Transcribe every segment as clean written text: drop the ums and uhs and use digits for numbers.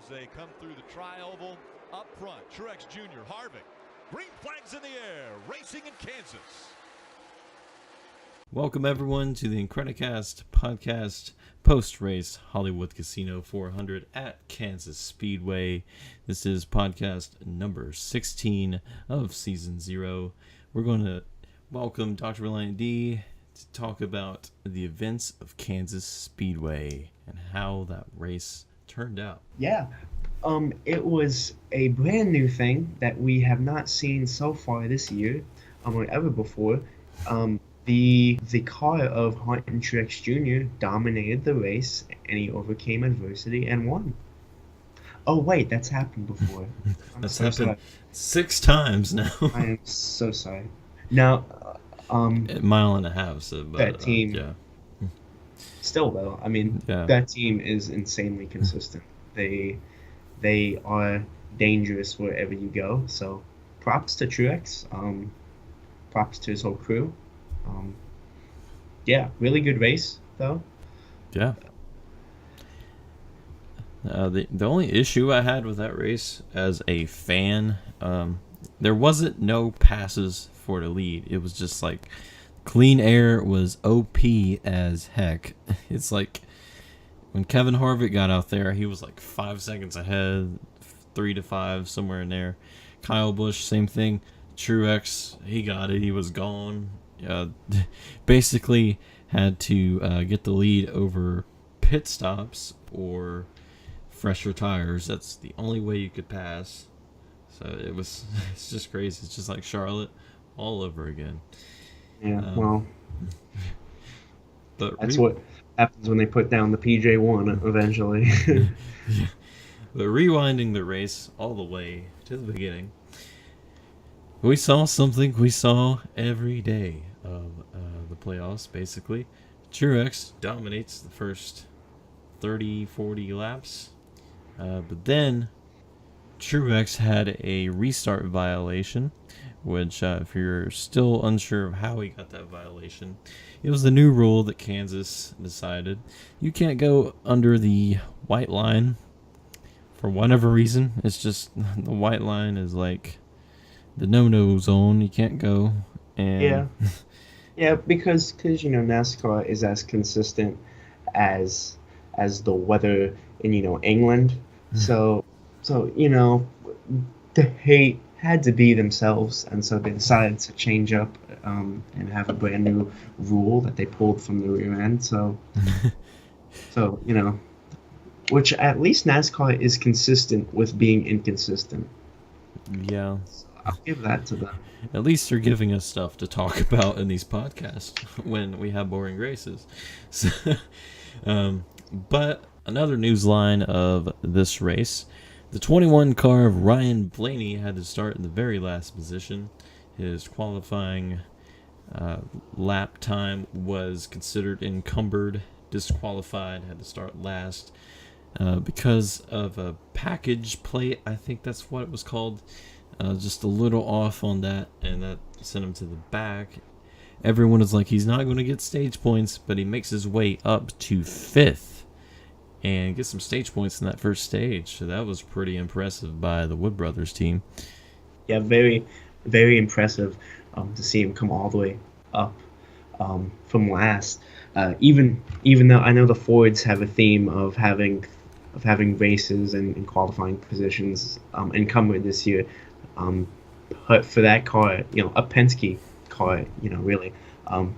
as they come through the tri-oval. Up front, Truex Jr., Harvick. Green flags in the air, racing in Kansas. Welcome everyone to the Incredicast podcast post-race Hollywood Casino 400 at Kansas Speedway. This is podcast number 16 of season 0. We're going to welcome Dr. Drrelientd to talk about the events of Kansas Speedway and how that race turned out. Yeah, it was a brand new thing that we have not seen so far this year, or ever before. The car of Hunt and Truex Jr. dominated the race, and he overcame adversity and won. Oh wait, that's happened before. That's happened 6 times now. I am so sorry. Now, A mile and a half. So, but, that team. yeah. Still though, I mean, that team is insanely consistent. They are dangerous wherever you go. So, props to Truex. Props to his whole crew. Yeah, really good race though. Yeah. The only issue I had with that race as a fan, there wasn't no passes for the lead. It was just like clean air was OP as heck. It's like when Kevin Harvick got out there, he was like 5 seconds ahead, 3 to 5, somewhere in there. Kyle Busch, same thing. Truex, he got it. He was gone. Basically had to get the lead over pit stops or fresher tires. That's the only way you could pass. So it's just crazy. It's just like Charlotte all over again. Yeah, well, but that's what happens when they put down the PJ1 eventually. Yeah. But rewinding the race all the way to the beginning, we saw something we saw every day of the playoffs, basically. Truex dominates the first 30-40 laps, but then Truex had a restart violation, which if you're still unsure of how he got that violation, it was the new rule that Kansas decided. You can't go under the white line for whatever reason. It's just the white line is like the no-no zone. You can't go. And yeah, because NASCAR is as consistent as the weather in England. So they had to be themselves, and so they decided to change up and have a brand new rule that they pulled from the rear end. So which at least NASCAR is consistent with being inconsistent. Yeah. I'll give that to them. At least they're giving us stuff to talk about in these podcasts when we have boring races. So, but another news line of this race, the 21 car of Ryan Blaney had to start in the very last position. His qualifying lap time was considered encumbered, disqualified, had to start last because of a package plate. I think that's what it was called. Just a little off on that, and that sent him to the back. Everyone is like, he's not going to get stage points, but he makes his way up to 5th and gets some stage points in that first stage. So that was pretty impressive by the Wood Brothers team. Yeah, very, very impressive to see him come all the way up from last. Even though I know the Fords have a theme of having races and qualifying positions encumbered this year. But for that car, a Penske car, really,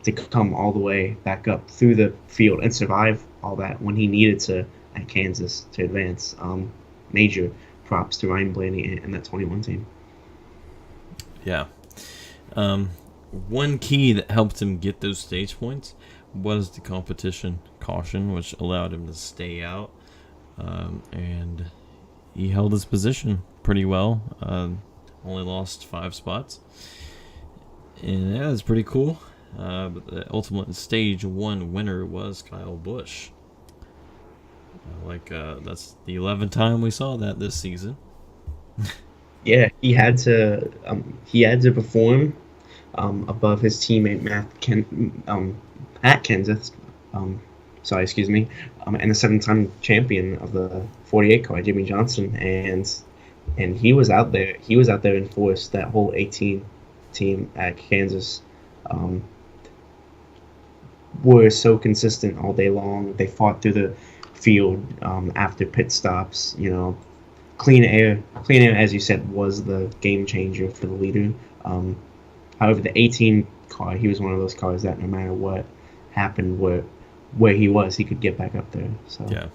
to come all the way back up through the field and survive all that when he needed to at Kansas to advance, major props to Ryan Blaney and that 21 team. Yeah. One key that helped him get those stage points was the competition caution, which allowed him to stay out, and he held his position pretty well. Only lost 5 spots, and that was pretty cool. But the ultimate stage 1 winner was Kyle Busch. That's the 11th time we saw that this season. Yeah, he had to perform above his teammate Matt Kenseth. sorry, excuse me, and the 7-time champion of the 48 car, Jimmy Johnson, and he was out there. He was out there in force. That whole 18 team at Kansas were so consistent all day long. They fought through the field after pit stops. You know, clean air, as you said, was the game changer for the leader. However, the 18 car, he was one of those cars that no matter what happened, where he was, he could get back up there. So yeah.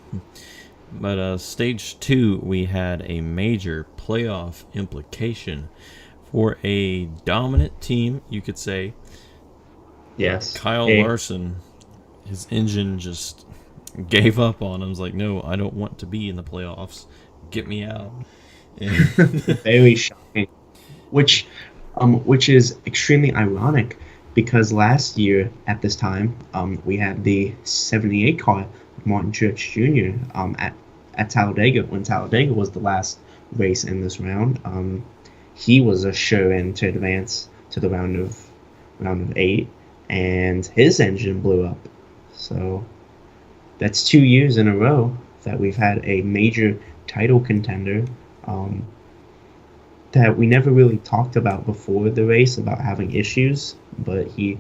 But stage 2, we had a major playoff implication for a dominant team, you could say. Yes. Kyle Larson, his engine just gave up on him. He was like, no, I don't want to be in the playoffs. Get me out. Very shocking. Which is extremely ironic, because last year at this time, we had the 78 car, Martin Truex Jr. At Talladega, when Talladega was the last race in this round. He was a sure-in to advance to the round of 8, and his engine blew up. So that's 2 years in a row that we've had a major title contender that we never really talked about before the race, about having issues, but he,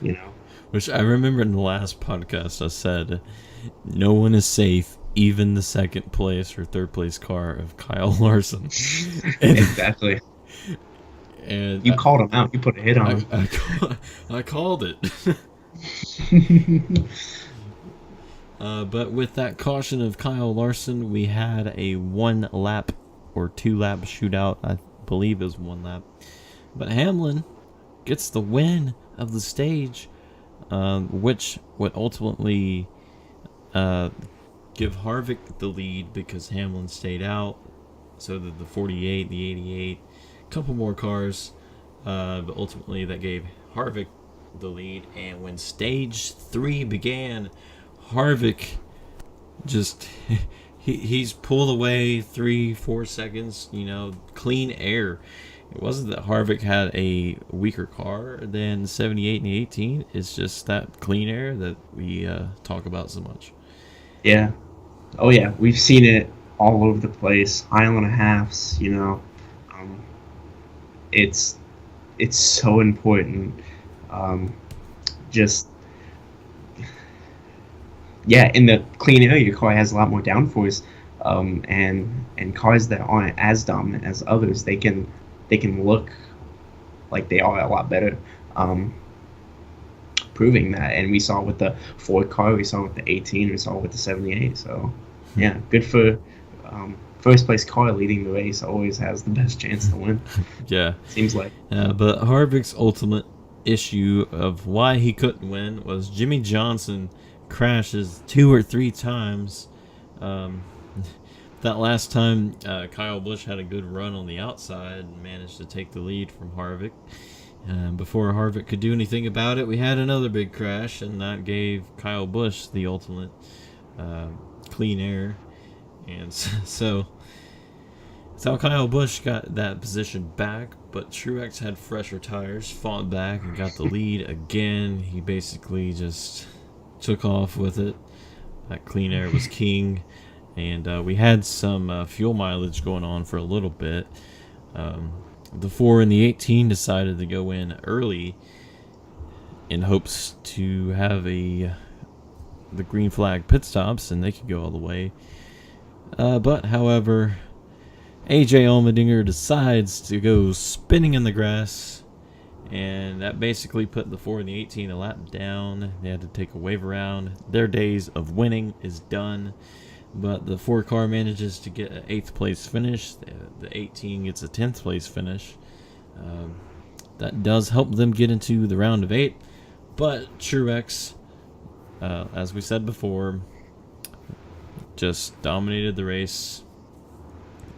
you know. Which I remember in the last podcast I said, no one is safe, even the second place or third place car of Kyle Larson. Exactly. And you called him out. You put a hit on him. I called it. But with that caution of Kyle Larson, we had a 1 lap or 2 lap shootout. I believe it was 1 lap. But Hamlin gets the win of the stage, which would ultimately give Harvick the lead because Hamlin stayed out. So did the 48, the 88, a couple more cars. But ultimately that gave Harvick the lead. And when stage 3 began, Harvick just he's pulled away 3-4 seconds, you know, clean air. It wasn't that Harvick had a weaker car than 78 and the 18. It's just that clean air that we talk about so much. Yeah. Oh yeah, we've seen it all over the place. Mile and a halves, you know. It's so important. Just yeah, in the clean air, your car has a lot more downforce, and cars that aren't as dominant as others, they can look like they are a lot better, proving that. And we saw with the Ford car, we saw with the 18, we saw with the 78. So yeah, good for first place car leading the race always has the best chance to win. Yeah, seems like. But Harvick's ultimate issue of why he couldn't win was Jimmy Johnson crashes 2 or 3 times. That last time, Kyle Busch had a good run on the outside and managed to take the lead from Harvick. Before Harvick could do anything about it, we had another big crash, and that gave Kyle Busch the ultimate clean air. And so that's how Kyle Busch got that position back. But Truex had fresher tires, fought back, and got the lead again. He basically just took off with it. That clean air was king. And we had some fuel mileage going on for a little bit. The 4 and the 18 decided to go in early in hopes to have the green flag pit stops, and they could go all the way. But, however, AJ Allmendinger decides to go spinning in the grass, and that basically put the 4 and the 18 a lap down. They had to take a wave around. Their days of winning is done. But the 4 car manages to get an 8th place finish. The 18 gets a 10th place finish. That does help them get into the round of 8. But Truex, as we said before, just dominated the race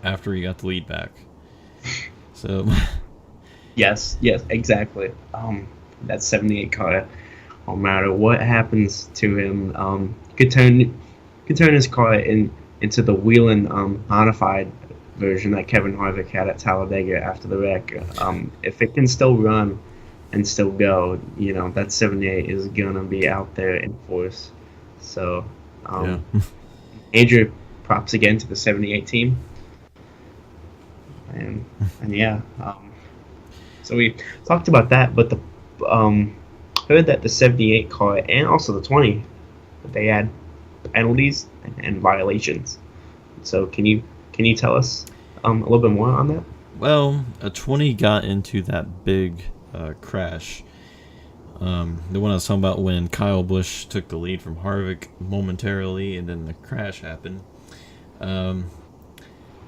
after he got the lead back. So Yes, exactly. That 78 car, no matter what happens to him, could turn his car into the Whelen modified version that Kevin Harvick had at Talladega after the wreck. If it can still run and still go, you know, that 78 is gonna be out there in force. So, Yeah. major props again to the 78 team. And yeah, so we talked about that, but the heard that the 78 car and also the 20, they had penalties and violations. So can you tell us a little bit more on that? Well, a 20 got into that big crash. The one I was talking about when Kyle Busch took the lead from Harvick momentarily, and then the crash happened.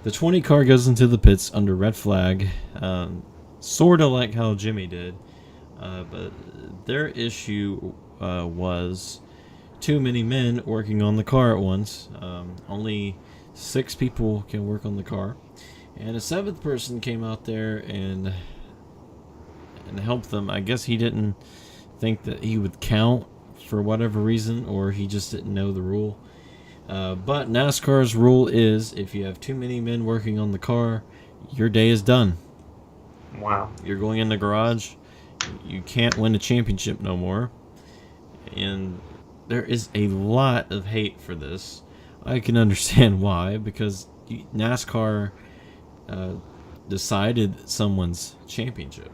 The 20 car goes into the pits under red flag, sort of like how Jimmy did. But their issue was too many men working on the car at once. Only 6 people can work on the car. And a 7th person came out there and helped them. I guess he didn't think that he would count for whatever reason, or he just didn't know the rule. But NASCAR's rule is if you have too many men working on the car, your day is done. Wow. You're going in the garage. You can't win a championship no more. And there is a lot of hate for this. I can understand why, because NASCAR decided someone's championship.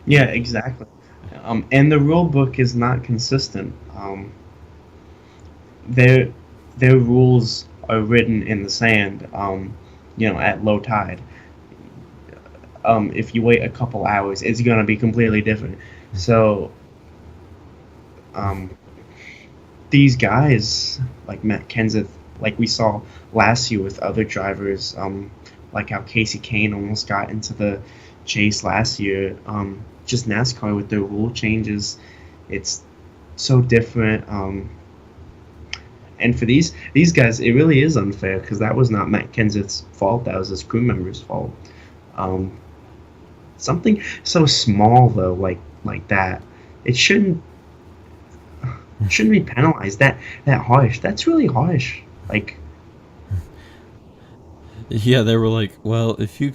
Yeah, exactly. And the rule book is not consistent. Their rules are written in the sand. At low tide. If you wait a couple hours, it's gonna be completely different. So, these guys like Matt Kenseth, like we saw last year with other drivers, like how Casey Kane almost got into the chase last year. Just NASCAR with their rule changes, it's so different. And for these guys, it really is unfair because that was not Matt Kenseth's fault. That was his crew member's fault. Something so small though, like that, it shouldn't be penalized that harsh. That's really harsh. Like, yeah, they were like, well, if you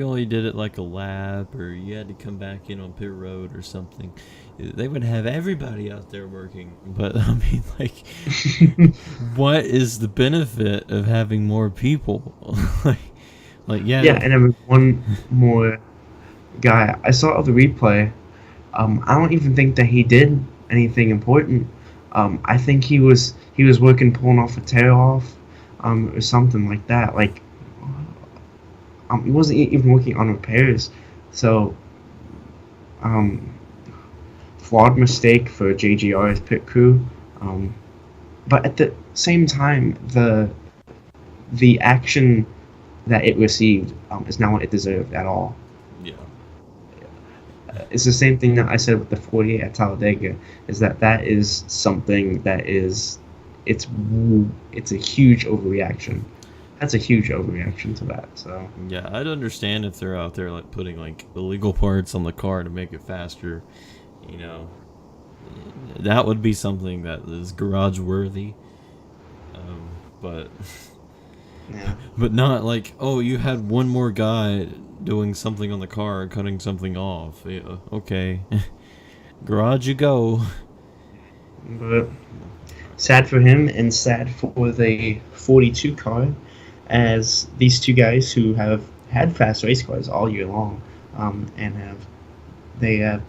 only did it like a lap, or you had to come back in on pit road or something, they would have everybody out there working. But I mean, like, what is the benefit of having more people? Yeah. Yeah, and I mean, one more guy. I saw the replay. I don't even think that he did anything important. I think he was working, pulling off a tail off, or something like that. Like, he wasn't even working on repairs. So, flawed mistake for JGR's pit crew. But at the same time, the action that it received is not what it deserved at all. Yeah. It's the same thing that I said with the 48 at Talladega, is that is something that is, it's a huge overreaction. That's a huge overreaction to that. So yeah, I'd understand if they're out there like putting like illegal parts on the car to make it faster. You know, that would be something that is garage worthy. But yeah, but not like, oh, you had one more guy doing something on the car and cutting something off. Yeah, okay, garage you go. but sad for him and sad for the 42 car, as these two guys who have had fast race cars all year long, and they have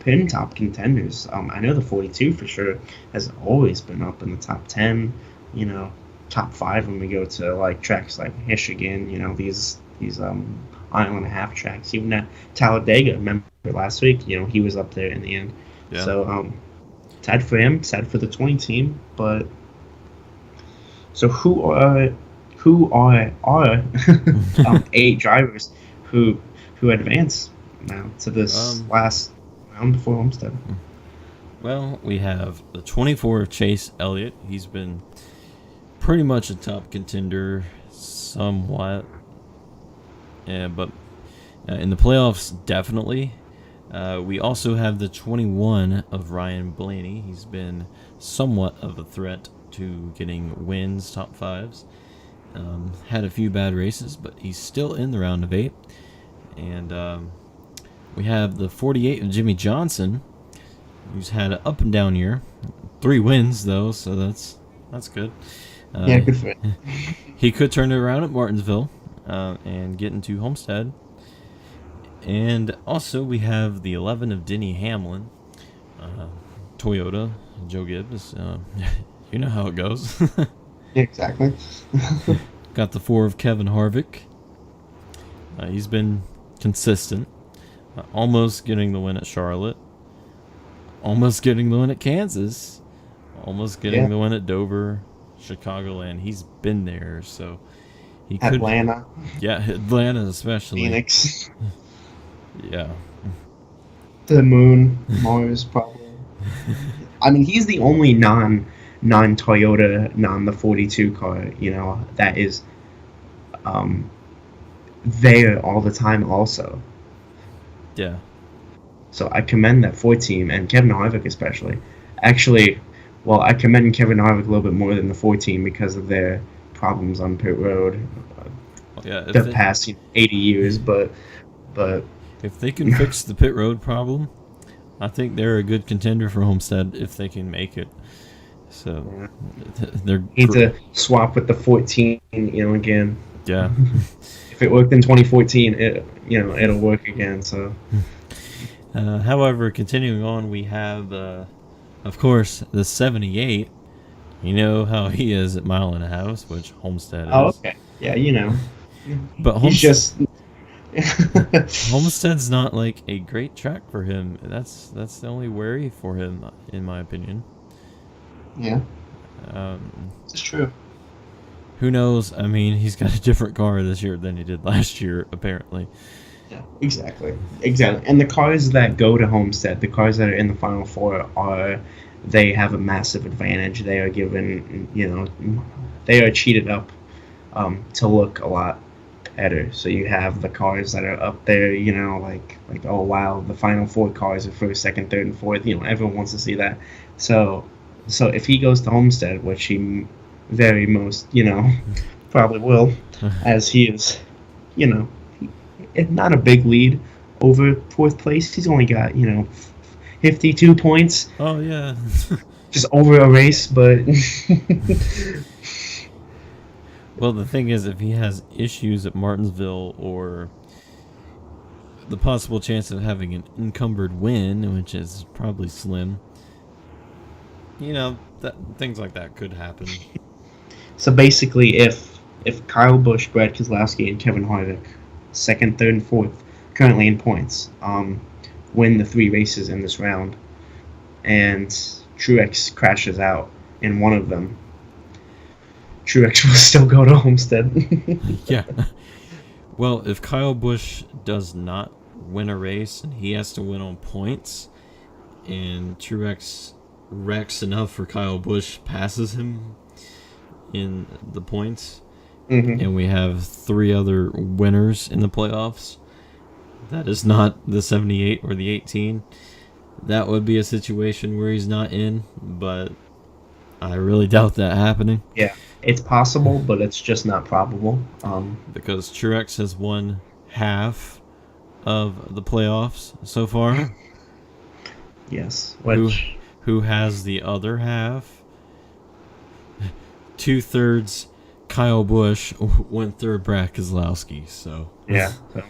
been top contenders. I know the 42 for sure has always been up in the top 10, top 5 when we go to like tracks like Michigan, these mile and a half tracks. Even at Talladega, remember last week, he was up there in the end. Yeah. So sad for him, sad for the 20 team, but so who are 8 drivers who advance now to this last round before Homestead? Well, we have the 24 of Chase Elliott. He's been pretty much a top contender somewhat. Yeah, but in the playoffs, definitely. We also have the 21 of Ryan Blaney. He's been somewhat of a threat to getting wins, top 5s. Had a few bad races, but he's still in the round of 8. And we have the 48 of Jimmy Johnson. who's had an up and down year. 3 wins though, so that's good. Yeah, good for it. He could turn it around at Martinsville and get into Homestead. And also we have the 11 of Denny Hamlin, Toyota, Joe Gibbs. You know how it goes. Yeah, exactly. Got the 4 of Kevin Harvick. He's been consistent. Almost getting the win at Charlotte. Almost getting the win at Kansas. Almost getting the win at Dover, Chicagoland. He's been there, so he could. Atlanta. Yeah, Atlanta especially. Phoenix. Yeah. The moon, Mars, probably. I mean, he's the only non-Toyota, the 42 car, that is there all the time also. Yeah. So I commend that Ford team, and Kevin Harvick especially. Actually, well, I commend Kevin Harvick a little bit more than the Ford team because of their problems on pit road the past 80 years, but if they can fix the pit road problem, I think they're a good contender for Homestead if they can make it. So they're need to swap with the 14, again. Yeah. If it worked in 2014, it'll work again. So. However, continuing on, we have, of course, the 78. You know how he is at mile and a half, which Homestead is. Oh, okay. Yeah, But he's just. Homestead's not like a great track for him. That's the only worry for him, in my opinion. Yeah. It's true. Who knows? I mean, he's got a different car this year than he did last year, apparently. Yeah, exactly. And the cars that go to Homestead, the cars that are in the Final Four, they have a massive advantage. They are given, they are cheated up to look a lot better. So you have the cars that are up there, like oh wow, the Final Four cars are first, second, third, and fourth. Everyone wants to see that. So if he goes to Homestead, which he very most, probably will, as he is, not a big lead over fourth place. He's only got, 52 points. Oh, yeah. Just over a race, but... Well, the thing is, if he has issues at Martinsville or the possible chance of having an encumbered win, which is probably slim, things like that could happen. So basically, if Kyle Busch, Brad Keselowski, and Kevin Harvick, second, third, and fourth, currently in points, win the 3 races in this round, and Truex crashes out in one of them, Truex will still go to Homestead. Yeah. Well, if Kyle Busch does not win a race and he has to win on points, and Truex wrecks enough for Kyle Busch passes him in the points, and we have 3 other winners in the playoffs, that is not the 78 or the 18. That would be a situation where he's not in, but I really doubt that happening. Yeah, it's possible, but it's just not probable. Because Truex has won half of the playoffs so far. Yes. Who has the other half? 2/3 Kyle Busch, 1/3 Brad Keselowski. So yeah. So.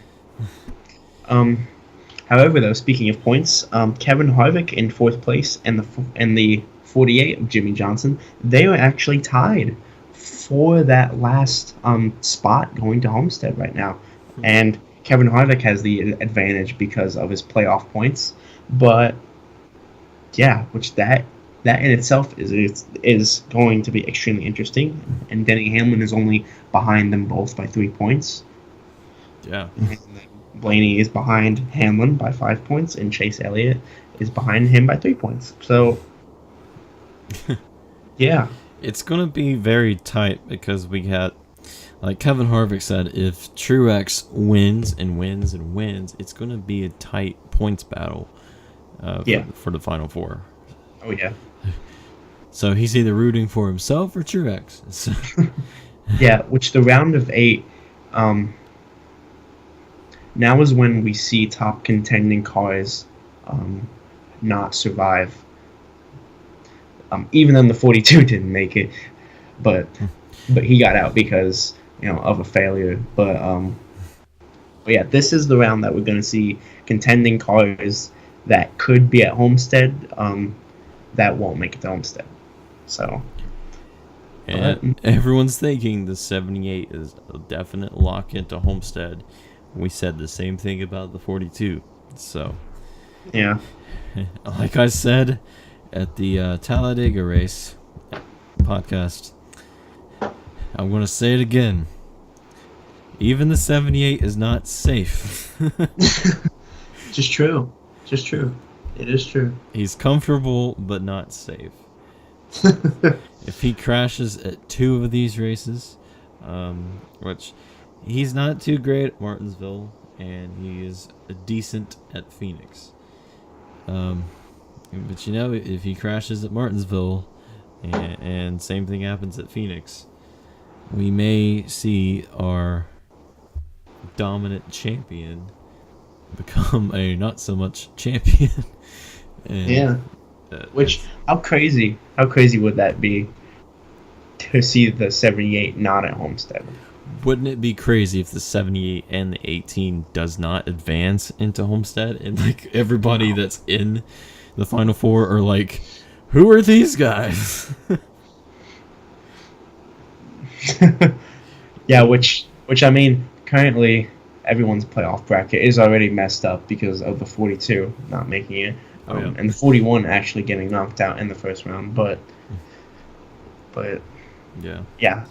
However, though, speaking of points, Kevin Harvick in 4th place and the 48 of Jimmy Johnson, they are actually tied for that last spot going to Homestead right now. And Kevin Harvick has the advantage because of his playoff points. But yeah, which that in itself is going to be extremely interesting. And Denny Hamlin is only behind them both by 3 points. Yeah. Blaney is behind Hamlin by 5 points, and Chase Elliott is behind him by 3 points. So, yeah. It's going to be very tight because we had, like Kevin Harvick said, if Truex wins and wins and wins, it's going to be a tight points battle for the Final Four. Oh, yeah. So he's either rooting for himself or Truex. So. Yeah, which the round of 8, now is when we see top contending cars not survive. Even then, the 42 didn't make it, but he got out because of a failure. But yeah, this is the round that we're going to see contending cars that could be at Homestead that won't make it to Homestead. So, and everyone's thinking the 78 is a definite lock into Homestead. We said the same thing about the 42. So, yeah, like I said at the Talladega race podcast, I'm going to say it again. Even the 78 is not safe. Just true. It is true. He's comfortable, but not safe. If he crashes at 2 of these races, which he's not too great at Martinsville, and he is decent at Phoenix. But if he crashes at Martinsville, and same thing happens at Phoenix, we may see our dominant champion become a not so much champion. And, which how crazy would that be to see the 78 not at Homestead? Wouldn't it be crazy if the 78 and the 18 does not advance into Homestead, and like everybody that's in the Final Four are like, who are these guys? Yeah, which I mean, currently everyone's playoff bracket is already messed up because of the 42 not making it, and the 41 actually getting knocked out in the first round. But yeah,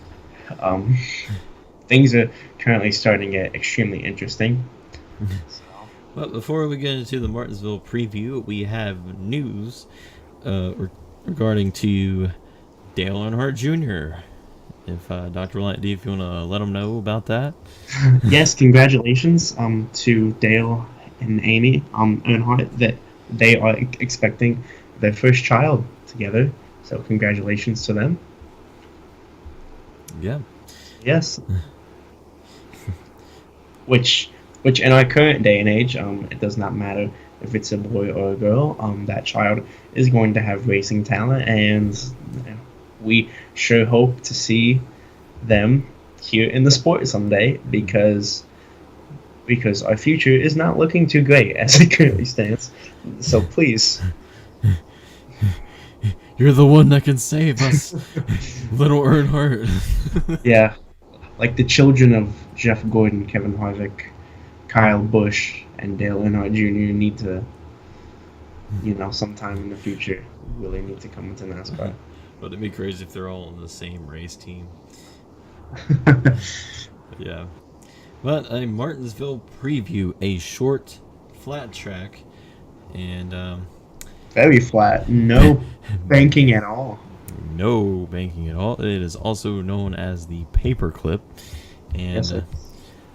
things are currently starting to get extremely interesting. Well, before we get into the Martinsville preview, we have news regarding to Dale Earnhardt Jr. If Dr. Drrelientd, if you want to let them know about that. Yes, congratulations to Dale and Amy Earnhardt that they are expecting their first child together. So congratulations to them. Yeah. Yes. Which in our current day and age, it does not matter if it's a boy or a girl. That child is going to have racing talent, and we sure hope to see them here in the sport someday, because our future is not looking too great as it currently stands. So please. You're the one that can save us, little Earnhardt. Yeah, like the children of Jeff Gordon, Kevin Harvick, Kyle Busch, and Dale Earnhardt Jr. need to, sometime in the future, really need to come into NASCAR. But it'd be crazy if they're all on the same race team. Yeah. But a Martinsville preview, a short, flat track, and very flat, no banking at all. No banking at all. It is also known as the paperclip, and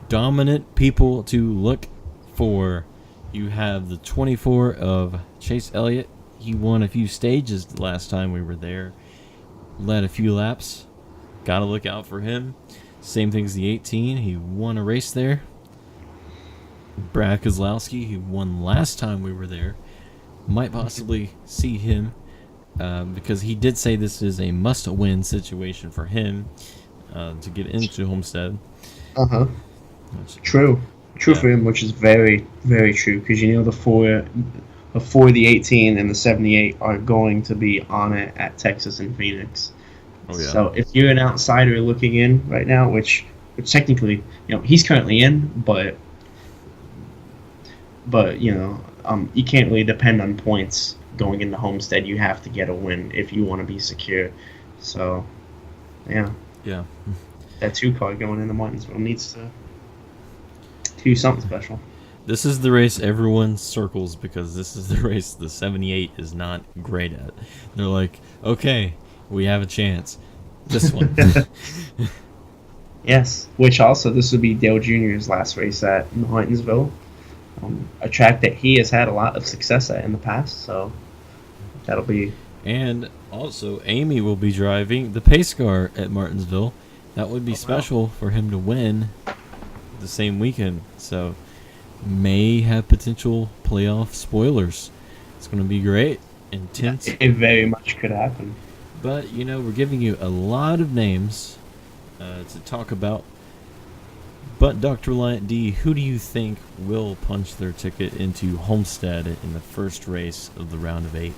dominant people to look for. You have the 24 of Chase Elliott. He won a few stages the last time we were there. Led a few laps. Got to look out for him. Same thing as the 18. He won a race there. Brad Keselowski, he won last time we were there. Might possibly see him because he did say this is a must-win situation for him to get into Homestead. True for him, which is very, very true, because the 18 and the 78 are going to be on it at Texas and Phoenix. Oh, yeah. So if you're an outsider looking in right now, which technically, he's currently in, but you can't really depend on points going into Homestead. You have to get a win if you want to be secure. So, yeah. That 2 car going into Martinsville needs to do something special. This is the race everyone circles because this is the race the 78 is not great at. They're like, okay, we have a chance. This one. Yes, which also this would be Dale Jr.'s last race at Martinsville. A track that he has had a lot of success at in the past, so that'll be... And also, Amy will be driving the pace car at Martinsville. That would be special for him to win the same weekend, so may have potential playoff spoilers. It's going to be great, intense. It very much could happen. But, we're giving you a lot of names to talk about. But, Dr. Reliant D, who do you think will punch their ticket into Homestead in the first race of the round of 8?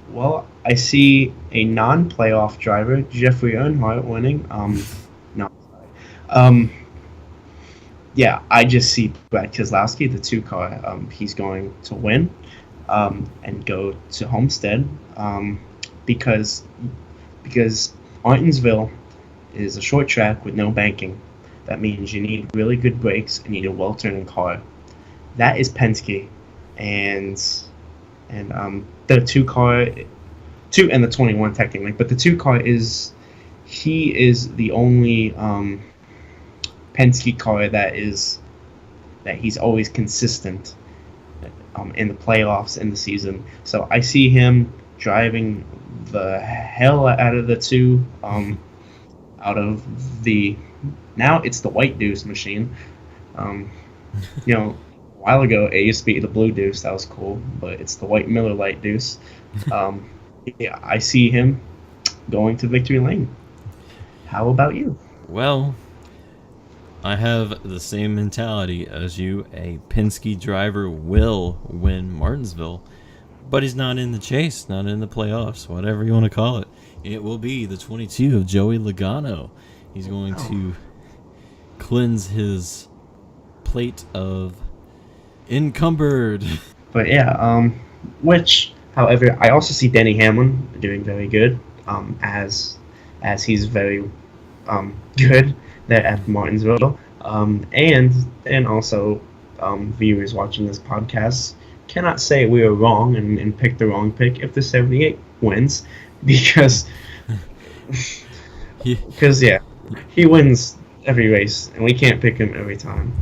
Well, I see a non-playoff driver, Jeffrey Earnhardt, winning. No, sorry. Yeah, I just see Brad Keselowski, the 2-car. He's going to win and go to Homestead because Martinsville is a short track with no banking. That means you need really good brakes and you need a well-turning car. That is Penske, and the 2-car, and the 21 technically, but the 2-car is the only Penske car that he's always consistent in the playoffs in the season. So I see him driving the hell out of the two, out of the, now it's the white deuce machine. A while ago it used to be the blue deuce. That was cool, but it's the white Miller Lite deuce. Yeah, I see him going to victory lane. How about you? Well, I have the same mentality as you. A Penske driver will win Martinsville, but he's not in the chase, not in the playoffs, whatever you want to call it. It will be the 22 of Joey Logano. He's going to cleanse his plate of encumbered. But yeah, which, however, I also see Denny Hamlin doing very good, as he's very good there at Martinsville, and also viewers watching this podcast cannot say we were wrong and picked the wrong pick if the 78 wins, because he wins every race and we can't pick him every time.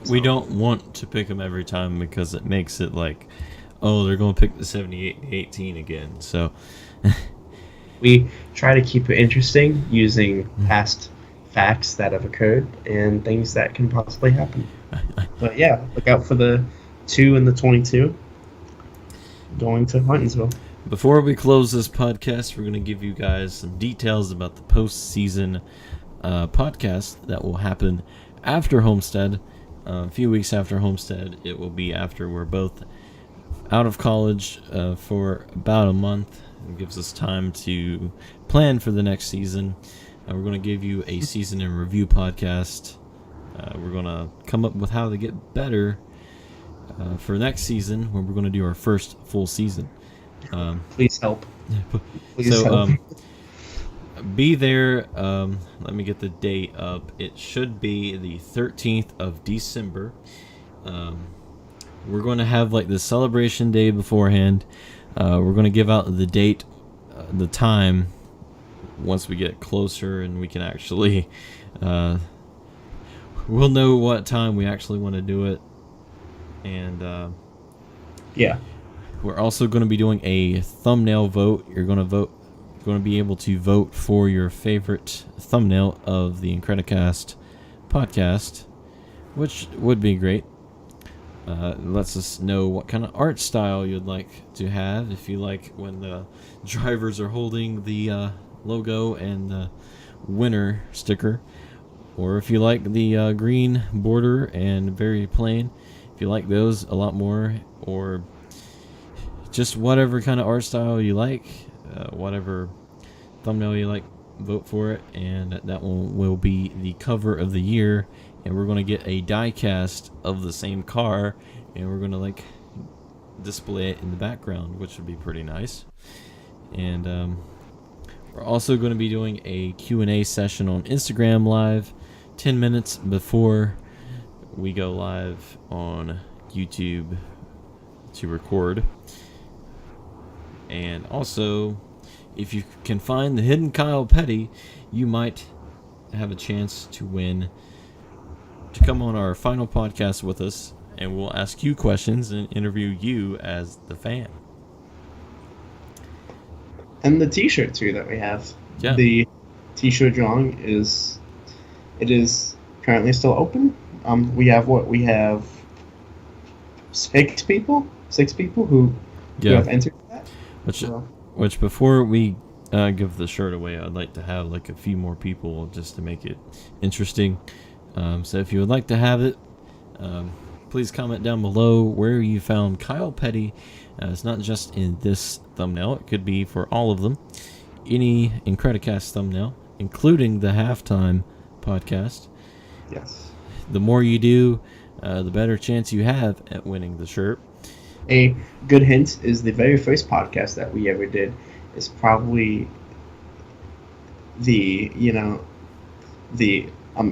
So. We don't want to pick him every time because it makes it like, oh, they're going to pick the 78-18 again. So we try to keep it interesting using past facts that have occurred and things that can possibly happen. But yeah, look out for the 2 and the 22 going to Martinsville. Before we close this podcast, we're going to give you guys some details about the postseason podcast that will happen after Homestead. A few weeks after Homestead. It will be after we're both out of college for about a month. It gives us time to plan for the next season. We're going to give you a season in review podcast. We're going to come up with how to get better for next season, when we're going to do our first full season. Please help. Please help. Be there. Let me get the date up. It should be the 13th of December. We're going to have like the celebration day beforehand. We're going to give out the date, the time, once we get closer and we can actually, we'll know what time we actually want to do it. And yeah, we're also going to be doing a thumbnail vote. You're going to be able to vote for your favorite thumbnail of the Incredicast podcast, which would be great. It lets us know what kind of art style you'd like to have. If you like when the drivers are holding the logo and the winner sticker, or if you like the green border and very plain, if you like those a lot more, or just whatever kind of art style you like, whatever thumbnail you like, vote for it, and that one will be the cover of the year. And we're going to get a die cast of the same car, and we're going to like display it in the background, which would be pretty nice. And we're also going to be doing a Q&A session on Instagram Live 10 minutes before we go live on YouTube to record. And also, if you can find the hidden Kyle Petty, you might have a chance to win, to come on our final podcast with us, and we'll ask you questions and interview you as the fan. And the t-shirt too that we have. Yeah. The t-shirt drawing is currently still open. We have 6 people 6 people who have entered that. Which before we give the shirt away, I'd like to have like a few more people just to make it interesting. So if you would like to have it, please comment down below where you found Kyle Petty. It's not just in this thumbnail. It could be for all of them. Any Incredicast thumbnail, including the halftime podcast. Yes. The more you do, the better chance you have at winning the shirt. A good hint is the very first podcast that we ever did is probably the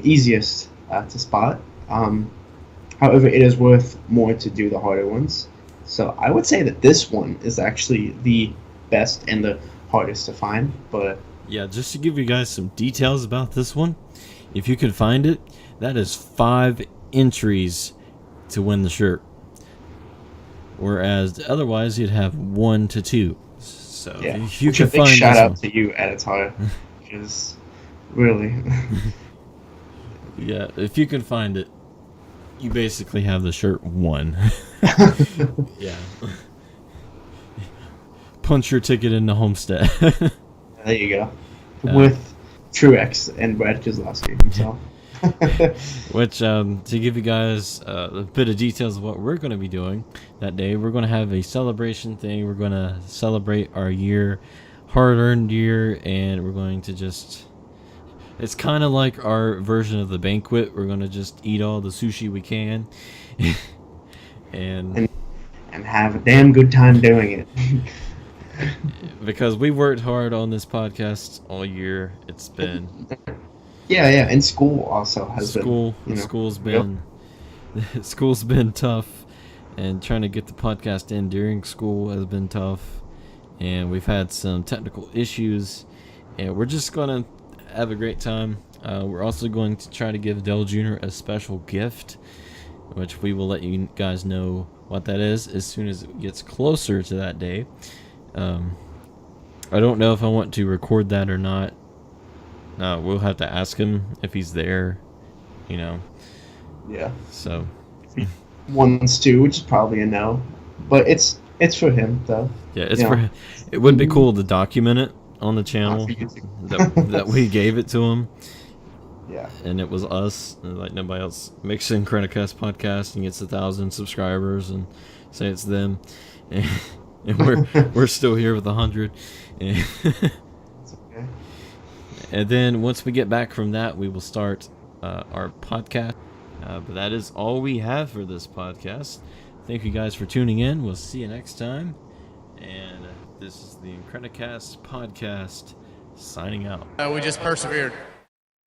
easiest to spot. However, it is worth more to do the harder ones. So I would say that this one is actually the best and the hardest to find. But yeah, just to give you guys some details about this one, if you can find it, that is 5 entries to win the shirt. Whereas otherwise you'd have 1 to 2. So yeah, if you can find shout out one, to you, Adatar, because really, yeah, if you can find it, you basically have the shirt won. Yeah. Punch your ticket into Homestead. There you go. With Truex and Brad Keselowski himself. Which, to give you guys a bit of details of what we're going to be doing that day, we're going to have a celebration thing. We're going to celebrate our year, hard-earned year, and we're going to just... It's kind of like our version of the banquet. We're going to just eat all the sushi we can. and have a damn good time doing it. Because we worked hard on this podcast all year. It's been... Yeah, and school also has been... School's been... School's been tough. And trying to get the podcast in during school has been tough. And we've had some technical issues. And we're just going to have a great time. We're also going to try to give Dell Jr. a special gift, which we will let you guys know what that is as soon as it gets closer to that day. I don't know if I want to record that or not. We'll have to ask him if he's there, Yeah. So if he wants to, which is probably a no, but it's for him though. Yeah, it's for him. It would be cool to document it on the channel that we gave it to him. Yeah. And it was us, like nobody else makes an Incredicast podcast and gets 1,000 subscribers and say it's them. And we're still here with 100. It's okay. And then once we get back from that, we will start our podcast. But that is all we have for this podcast. Thank you guys for tuning in. We'll see you next time. And this is the Incredicast podcast signing out. We just persevered.